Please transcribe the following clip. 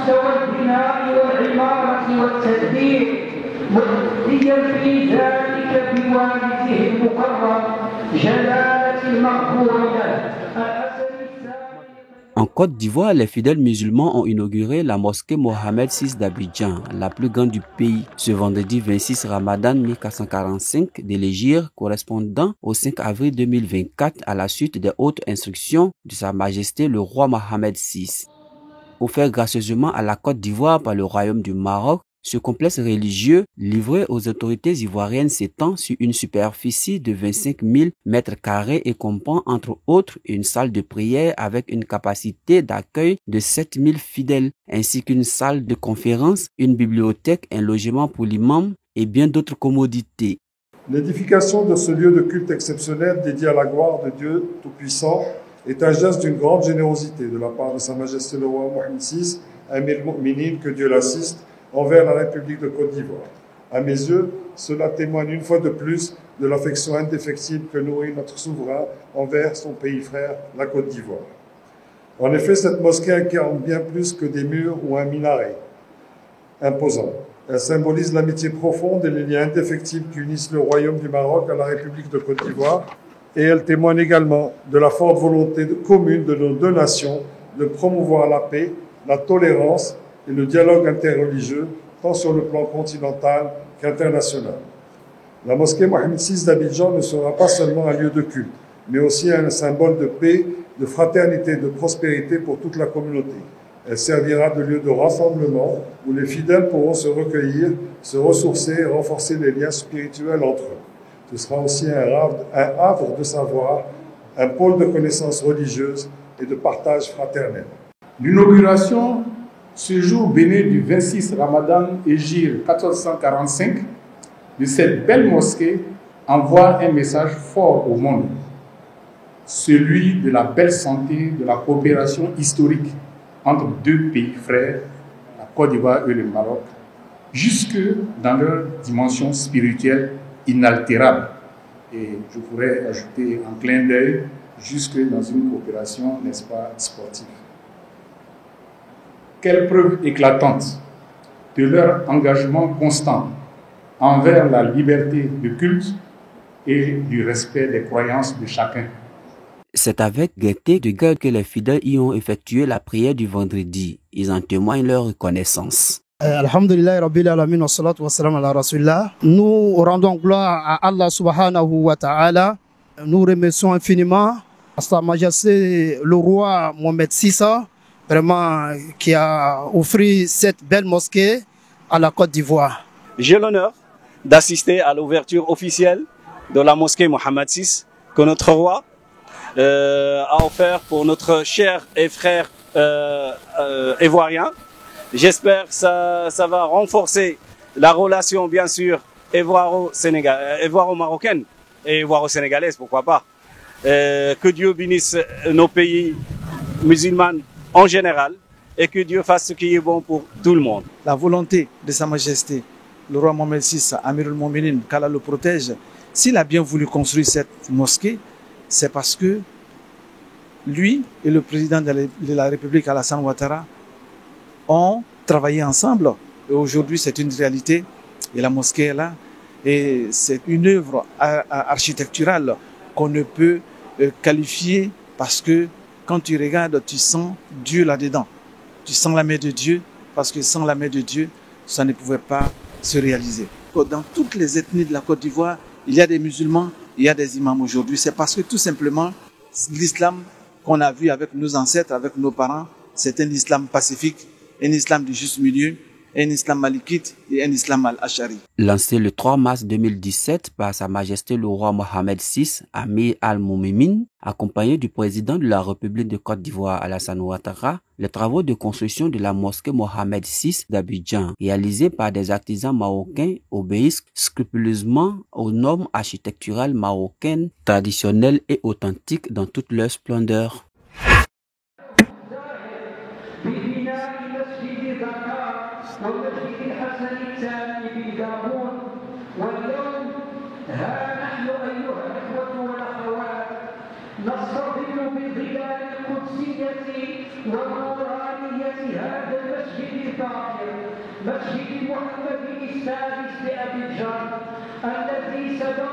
مستوى البناء والعمارة والتدبير مؤديا في ذلك بوالده المكرم جلالة المغفور له. En Côte d'Ivoire, les fidèles musulmans ont inauguré la mosquée Mohamed VI d'Abidjan, la plus grande du pays, ce vendredi 26 Ramadan 1445 de l'hégire, correspondant au 5 avril 2024 à la suite des hautes instructions de Sa Majesté le roi Mohamed VI. Offert gracieusement à la Côte d'Ivoire par le Royaume du Maroc, ce complexe religieux, livré aux autorités ivoiriennes, s'étend sur une superficie de 25 000 mètres carrés et comprend entre autres une salle de prière avec une capacité d'accueil de 7 000 fidèles, ainsi qu'une salle de conférence, une bibliothèque, un logement pour l'imam et bien d'autres commodités. L'édification de ce lieu de culte exceptionnel dédié à la gloire de Dieu Tout-Puissant est un geste d'une grande générosité de la part de Sa Majesté le roi Mohamed VI, Amir al-Mu'minin, que Dieu l'assiste, envers la République de Côte d'Ivoire. À mes yeux, cela témoigne une fois de plus de l'affection indéfectible que nourrit notre souverain envers son pays frère, la Côte d'Ivoire. En effet, cette mosquée incarne bien plus que des murs ou un minaret imposant. Elle symbolise l'amitié profonde et les liens indéfectibles qui unissent le Royaume du Maroc à la République de Côte d'Ivoire, et elle témoigne également de la forte volonté commune de nos deux nations de promouvoir la paix, la tolérance et le dialogue interreligieux, tant sur le plan continental qu'international. La mosquée Mohamed VI d'Abidjan ne sera pas seulement un lieu de culte, mais aussi un symbole de paix, de fraternité et de prospérité pour toute la communauté. Elle servira de lieu de rassemblement où les fidèles pourront se recueillir, se ressourcer et renforcer les liens spirituels entre eux. Ce sera aussi un havre de savoir, un pôle de connaissances religieuses et de partage fraternel. L'inauguration ce jour béni du 26 Ramadan Hégire 1445 de cette belle mosquée envoie un message fort au monde, celui de la belle santé, de la coopération historique entre deux pays frères, la Côte d'Ivoire et le Maroc, jusque dans leur dimension spirituelle inaltérable. Et je pourrais ajouter en clin d'œil, jusque dans une coopération, n'est-ce pas, sportive. Quelle preuve éclatante de leur engagement constant envers la liberté de culte et du respect des croyances de chacun. C'est avec gaieté de cœur que les fidèles y ont effectué la prière du vendredi. Ils en témoignent leur reconnaissance. Alhamdulillah Rabbil Alamin wa salatu wa salam ala Rasulillah. Nous rendons gloire à Allah subhanahu wa ta'ala. Nous remercions infiniment à Sa Majesté le roi Mohamed VI, vraiment qui a offert cette belle mosquée à la Côte d'Ivoire. J'ai l'honneur d'assister à l'ouverture officielle de la mosquée Mohamed VI que notre roi a offert pour notre cher et frère ivoirien. J'espère que ça va renforcer la relation, bien sûr, ivoiro-marocaine et ivoiro-sénégalaise, pourquoi pas. Que Dieu bénisse nos pays musulmans en général et que Dieu fasse ce qui est bon pour tout le monde. La volonté de Sa Majesté, le roi Mohamed VI, Amir al-Mu'minin, qu'Allah le protège, s'il a bien voulu construire cette mosquée, c'est parce que lui et le président de la République, Alassane Ouattara, ont travaillé ensemble. Et aujourd'hui, c'est une réalité. Et la mosquée est là. Et c'est une œuvre architecturale qu'on ne peut qualifier parce que quand tu regardes, tu sens Dieu là-dedans. Tu sens la main de Dieu parce que sans la main de Dieu, ça ne pouvait pas se réaliser. Dans toutes les ethnies de la Côte d'Ivoire, il y a des musulmans, il y a des imams aujourd'hui. C'est parce que tout simplement, l'islam qu'on a vu avec nos ancêtres, avec nos parents, c'est un islam pacifique, un islam du juste milieu, un islam malikite et un islam al-ashari. Lancé le 3 mars 2017 par Sa Majesté le roi Mohamed VI, Amir al-Mu'minin, accompagné du président de la République de Côte d'Ivoire Alassane Ouattara, les travaux de construction de la mosquée Mohamed VI d'Abidjan, réalisés par des artisans marocains, obéissent scrupuleusement aux normes architecturales marocaines, traditionnelles et authentiques dans toute leur splendeur. نستظل بالظلال القدسية ونورانية هذا المسجد الفاخر مسجد محمد السادس لأبيجان الذي سبق